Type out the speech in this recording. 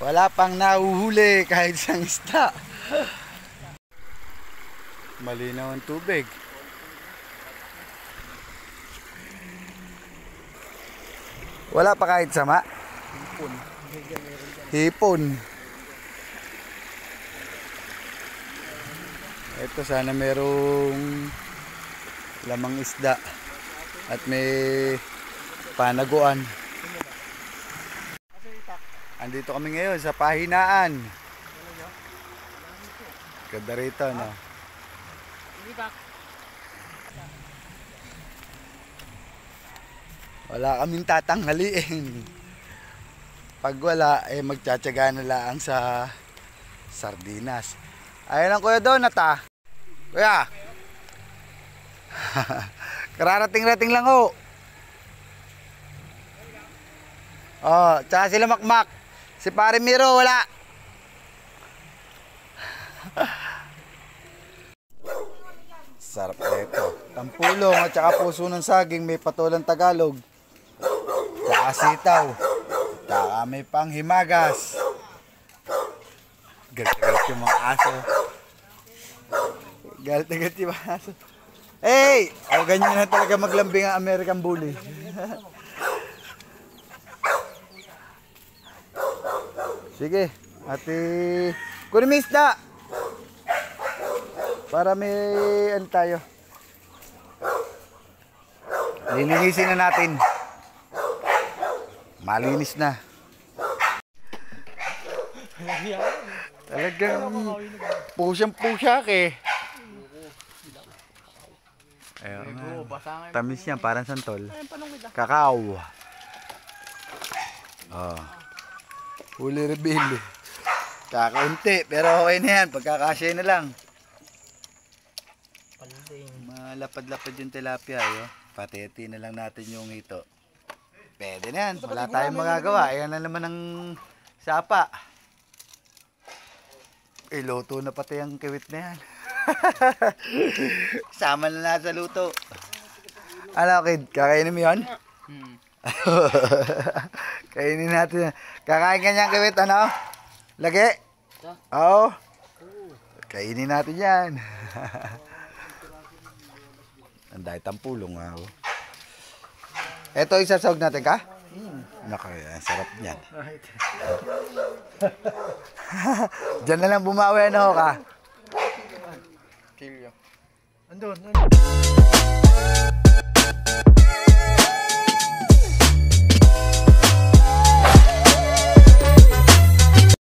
Wala pang nahuhuli kahit isang isda. Malinaw ang tubig. Wala pa kahit sama. Hipon. Hipon. Ito sana merong lamang isda at may panaguan. Andito kami ngayon sa Pahinaan. Ganda rito, no? Wala kaming tatanghaliin. Pag wala, magtsatsaga na lang sa sardinas. Ayun ang Kuya Donat, ah. Kuya. Kararating-rating lang, ho. Oh, tsaka sila Makmak. Si Pare Miro, wala. Sarap nito. Tampulong at saka puso ng saging, may patulang Tagalog. Tsaka sitaw. Tsaka may panghimagas. Galit-galit yung mga aso. Galit-galit yung mga aso. Hey! O, ganyan na talaga maglambing ang American Bully. Sige, ate, kunin mo isda para may ano tayo. Lilinisin na natin. Malinis na. Talagang pusyang-pusyak eh. Ayun, tamis niya parang santol. Kakao. Oh. Huli rebelde. Kakaunti, pero okay na yan. Pagkakasya na lang. Malapad-lapad yung tilapia. Pateti na lang natin yung ito. Pwede na yan. Wala tayong magagawa. Ayan na naman ang sapa. Luto na pati ang kiwit na yan. Sama na na sa luto. Ano, kid? Kakainin mo yun? Kainin natin. Kakain ka niyang kiwit, ano? Lagi? Oo. Kainin natin yan. Ang dahil tampulong nga. Ito, isasawag natin ka? Nakaya, sarap niyan. Diyan na lang bumawi, ano ka? Kilyo. Andun.